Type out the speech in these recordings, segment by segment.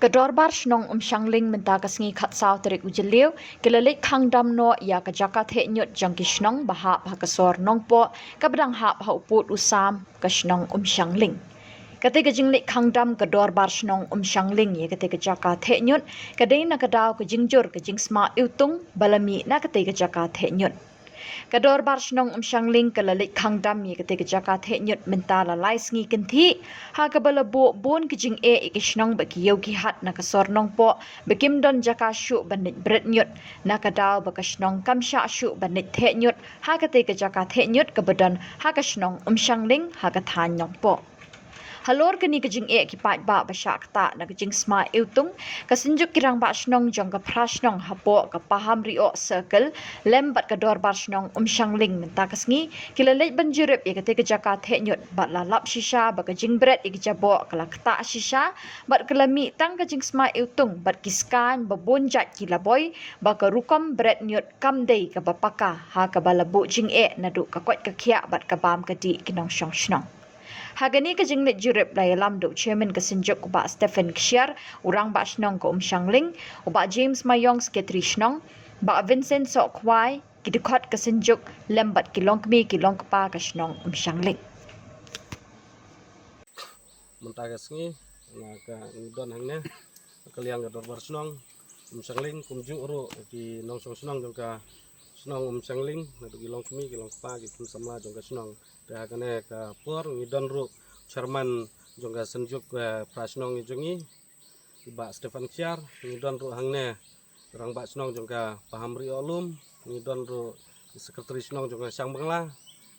Kedor bar shnong shangling menta kasngi khat saw terik ujeliu kelalik khang dam no ya ka jakat he nyot jangki shnong baha bhakasor nongpo kabdang ha bha uput usam ka shnong shangling kate ka jinglik khang dam kedor bar shnong shangling ye kate ka jakat he nyot kadai na kadaw ka jingjur ka jingsma iutung balami na kate ka jakat he nyot Kador bar shnong shangling kalalik khang dam ye kate ka jakat he nyot menta la lai sngi kinthi ha ka balabo bon ki jing e ikishnong ba ki yogi hat na ka sor nong po bekim don jaka shu banit bret nyot na ka daw ba ka shnong kam sha shu banit the nyot ha kate ka jakat he nyot ka badan ha ka shnong shangling ha ka than nyong po Halor kini kejing ki pat ba basyak ta na kejing sma eutung kasinjuk kirang ba shnong jong ka prashnong hapo ka paham rio circle lembat ka dor bar shnong shangling menta kasngi kilalait banjirep ye kate ka jaka the nyot bat la lap shisha ba kejing bret ik jabo kala kta shisha bat kelami tang kejing sma eutung bat kiskan ba bonjat kilaboy ba ka rukom bret nyot kam dei ka bapaka ha ka balabu jing na du ka kwat ka khia bat ka bam ka di kinong shong shnong Hagani ka jinglit jurip la yalam do chairman ka sinjuk ba Stephen Kshiar urang ba shnong ko shangling ba James Mayong sekretari shnong ba Vincent Sokwai kidikot ka sinjuk lembat kilongkmi kilongkpa ka shnong shangling Mentagasngi na ka ngidon hangnya kaliang ka dorbar shnong shangling kumju ro ki nong shnong jong ka shnong shangling na du kilongkmi kilongkpa ki kum sama jong ka shnong da kane ka por ngidon ru chairman jongga senjuk prasnong jongi ba Stefan Kshiar ngidon ru hangne rang ba snong jongga paham ri olum ngidon ru sekretari snong jongga sang bangla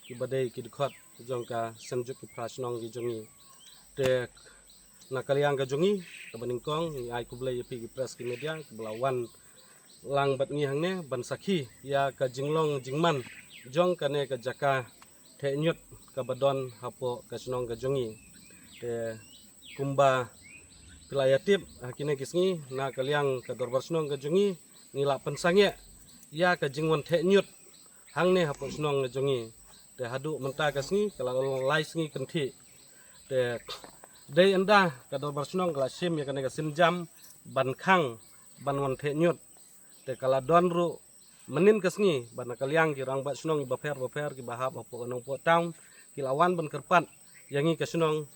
ki badai ki dikhat jongga senjuk prasnong ki jongi de na kaliang ka jongi ka baningkong ni ai kublai pi ki press ki media ki belawan lang bat ngi hangne ban sakhi ya ka jinglong jingman jong kane ka jaka the nyut ka badon hapo ka snong ka jongi te kumba pilayatip hakine kisngi na kaliang ka dorbar snong ka jongi ngila pensangye ya ka jingwon the nyut hangne hapo snong ka jongi te hadu menta kasngi kala lai sngi kanthi te dei anda ka dorbar snong kala sim ya kane ka simjam ban khang ban won the nyut te kala don ru menin kasngi ban kaliang ki rang ba snong ba fer ki bahap apo kanong po taung ki lawan ban kerpat yangi ka snong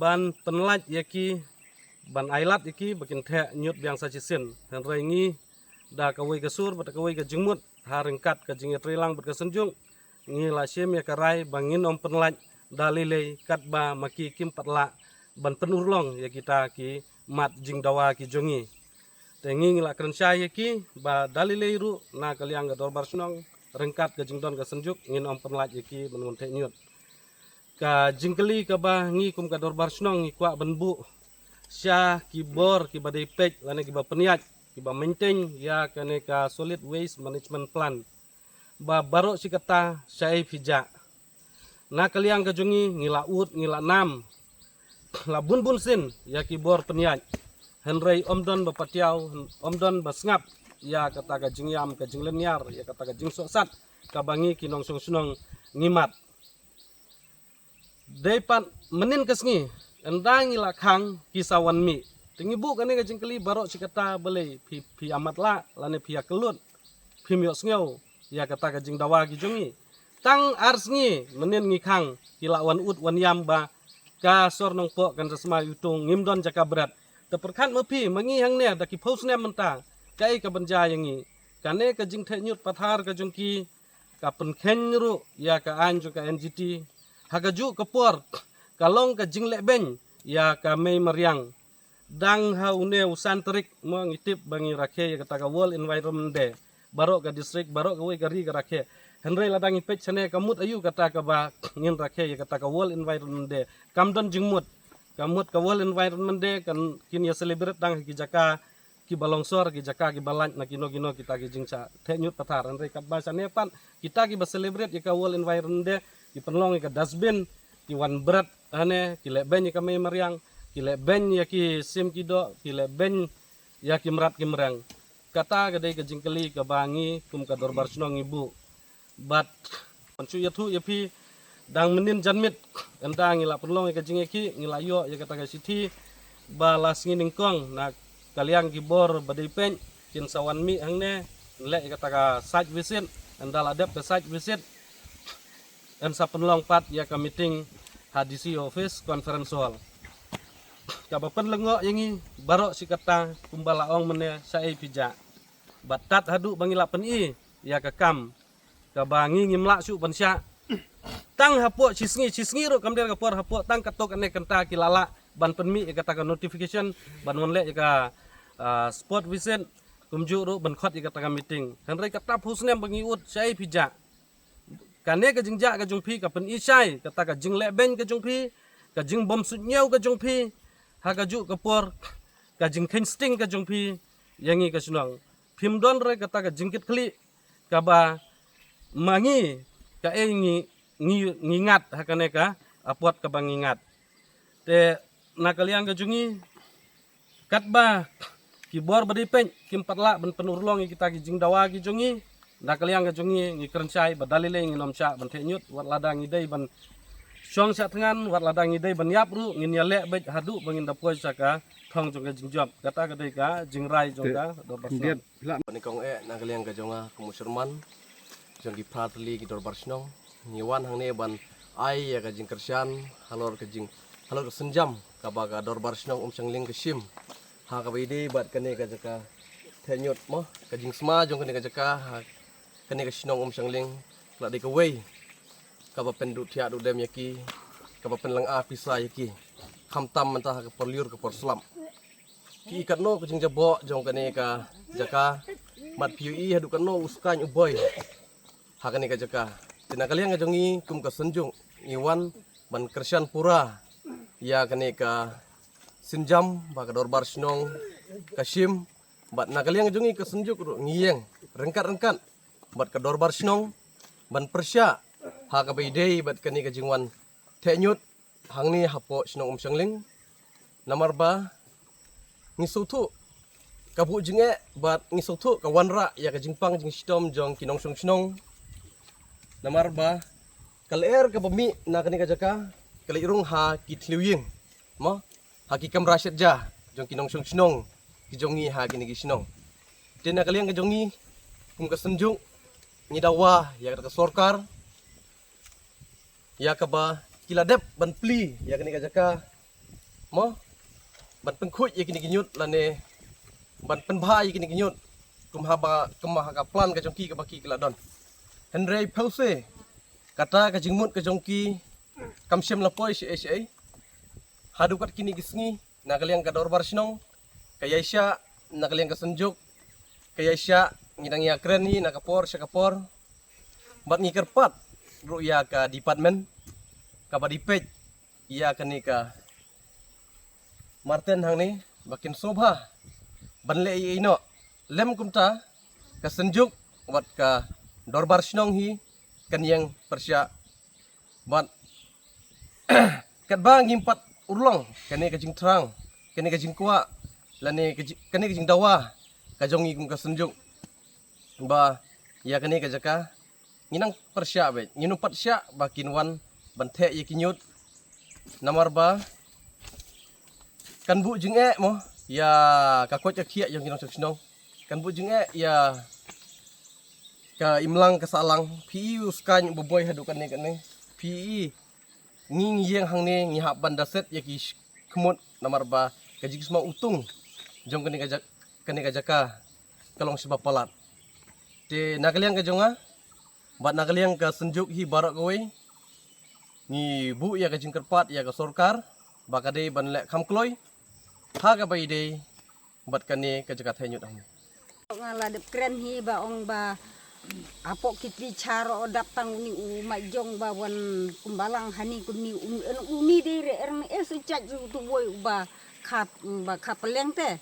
ban penlat yaki ban ailat yaki bakin the nyut biang sa chisin han rengi da kawai ka sur bat kawai ka jingmut haringkat ka jingi trilang bat ka senjung ngi la sim ya karai bangin om penlat dalile kat ba maki kim patla ban penurlong ya kita ki mat jing dawa ki jongi tengi ngila kerensya ki ba dalile ru na kaliang ga dorbar snong rengkat ka jingdon ka senjuk ngin om penlat yaki menun the nyut ka jingkeli ka ba ngi kum ka dorbar snong ngi kwa benbu sya ki bor ki badai pek lane ki ba peniat ki ba maintain ya kane ka solid waste management plan ba baro sikata syai fija na kaliang ka jungi ngila ut ngila nam la bun sin ya ki bor peniat henrei omdon ba patiau omdon ba sngap ya kata ka jingyam ka jinglenyar ya kata ka jingso sat ka bangi ki nong snong ngimat Depan menin kesngi endang ila khang kisawan mi tingibu kane ka jingkeli barok sikata bele pi amat la lane pi kelut pi miok sngew ya kata ka jing dawa ki jongi tang arsngi menin ngi khang kila wan ut wan yam ba ka sor nong po kan resma yutung ngimdon jaka berat teperkan mepi mangi hang ne daki pos ne menta kai ka banja yangi kane ka jing the nyut pathar ka jongki ka penkhen ru ya ka anju ka NGT Hagaju kepor kalong ka jingle ben ya ka mei mariang dang ha une usan terik mo ngitip bangi rakhe ya kata ka World Environment Day barok ka district barok ka we gari ka rakhe henrei ladang ipet chane kamut ayu kata ka ba ngin rakhe ya kata ka World Environment Day kamdon jingmut kamut ka World Environment Day kan kin ya celebrate dang ki jaka ki balongsor ki jaka ki balant na kino kita ki jingcha the nyut pathar henrei kat ba chane pan kita ki ba celebrate ya ka World Environment Day ki penlong ka dustbin ki wan berat ane ki le ben ka mei mariang ki le ben ya ki sim ki do ki le ben ya ki merat ki merang kata ka dei ka jingkeli ka bangi kum ka dorbar snong ibu bat pancu ya thu ya pi dang menin janmit entang ngila penlong ka jingeki ngila yo ya kata ka siti balas nginingkong na kaliang gibor badai pen kin sawan mi hangne le kata ka site visit andal adep ke site visit en sa penlong pat ya ka meeting hadisi office conference hall kabapan lengo yangi barok si kata kumbalaong mene sai pija batat hadu bangila pen i ya ka kam ka bangi ngimla su bansya tang hapo cisngi ro kamder ka por hapo tang katok ane kenta kilala ban penmi ya kata ka notification ban monle ya ka sport visit kumju ro ban khot ya kata ka meeting kan rei kata husnem bangi ut sai pija kane ka jingja ka jungpi ka pen i sai kata ka jingle ben ka jungpi ka jing bom su nyau ka jungpi ha ka ju ka por ka jing khen sting ka jungpi yangi ka sunang phimdon re kata ka jingkit kli ka ba mangi ka ngingat hakane ka apot ka bang ingat te nakaliang ka jungi katba kibor badi pen kim patla ban penurlong kita ki jing dawa ki jungi nakaliang ka jungi ngi kerensai badalile ngi nom cha ban thenyut wat ladang idei ban syong sa tengan wat ladang idei ban yapru ngin ya le bet hadu bangin dapoi saka thong jong ka jing job kata ka dei ka jing rai jong ka do basna Ni kong nakaliang ka jonga kumusurman jong ki pratli ki dor barsnong niwan hang ne ban ai ya ka jing kersian halor ka senjam ka ba ka dor barsnong sangling ka sim ha ka ide bat kane ka jaka thenyot mo ka jing sma jong kane ka jaka kane ka sinong sangling la de ka wei ka ba pendu thia du dem yaki ka ba pen lang a pisa yaki khamtam mentah ka porliur ka porslam ki ikat no ka jing jabo jong kane ka jaka mat PUI hadu kan no uskan uboy hakani ka jaka tinakaliang ka jongi kum ka senjung iwan ban kersian pura ya kane ka sinjam ba ka dorbar snong kasim bat nakaliang ka jongi ka senjuk ngiyeng rengkat bat ka dorbar snong ban persya ha ka baidei bat kani ka jingwan thenyut hangni hapo snong sangling namar ba ngisutu kabu jinge bat ngisutu ka wanra ya ka jingpang jing stom jong kinong snong namar ba kaler ka bami na kani ka jaka kalirung ha kitliwing mo ha ki kam rasyat ja jong kinong snong ki jongi ha kini ki snong tin na kaliang ka jongi kum ka senjung ni dawa ya ka sorkar ya ka ba kiladep ban pli ya kani ka jaka mo ban pengkhut ya kini kinyut lane ban penbha ya kini kinyut kum ha ba kemah ka plan ka jongki ka baki kiladon Henry Pause kata ka jingmut ka jongki kamsem lapoi CSA hadukat kini gisngi nakaliang ka dorbar sinong kayaisya nakaliang ka senjuk kayaisya ngidang ya kren ni nakapor syakapor bat ngikerpat ru ya ka department ka badipej iya kani ka Martin hang ni bakin sobha banle ino lem kumta ka senjuk wat ka dorbar sinong hi kanyang persya bat kat bang impat urlong kani ka jing terang kani ka jing kwa lani kani ka jing dawa ka jongi kum ka senjuk ba ya kani ka jaka nginang persya be nginumpat sya bakin wan banthe ye kinyut namar ba kan bu jing mo ya ka ko cha khia yang kinong sinong kan bu jing ya ka imlang kasalang PI uskan boboy hadukan ni kane PI nging yeng hang ne ngi hab bandaset yaki kemut namar ba kajik semua utung jong kani ka jaka kalong sebab palat te nakaliang ka jonga bat nakaliang ka senjuk hi barak kowe ni bu ya ka jingkerpat ya ka sorkar bakade ban lek khamkloy ha ka baide bat kani ka jaka thenyut hang ngala de kren hi ba ong ba apo kitli charo datang ni majong bawan kumbalang hani kuni uni dire erne esecak tu boy ba kapeleng te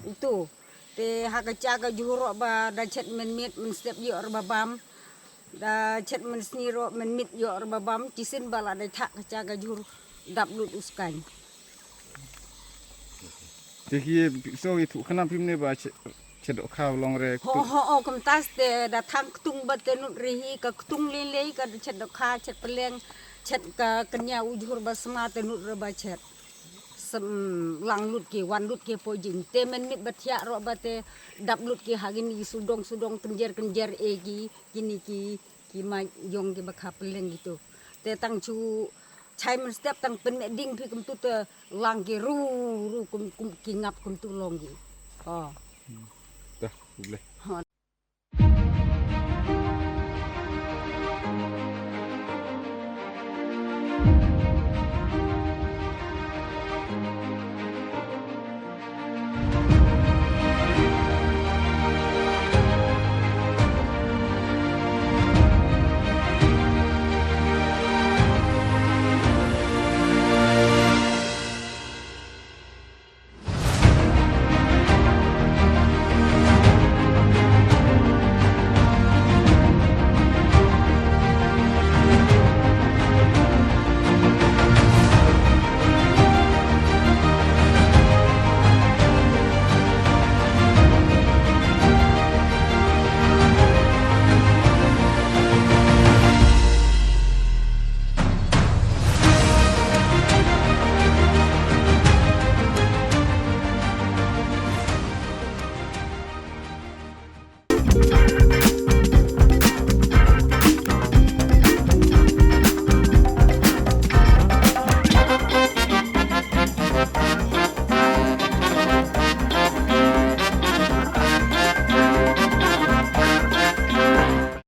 itu te hakacaga juhuro ba da chat menmit men step yo babam da chat men sniro menmit yo babam cisin bala da tak kacaga juhur dablut uskan Jadi so itu kenapa ini baca cedok kau long rek. Ho kumtas te da thang tung batenut rehi ka tung lele ka cedok kha chet peleng chet ka kenya ujur basma tenut reba chet lang lut ke wan lut ke pojing te men mit batia ro bate dap lut ke hagini sudong kenjer ki ma yong ke bakha peleng gitu te tang chu chai men step tang pen ding pi kum tu te lang ke ru kum ki ngap kum tu long gi Dah, boleh.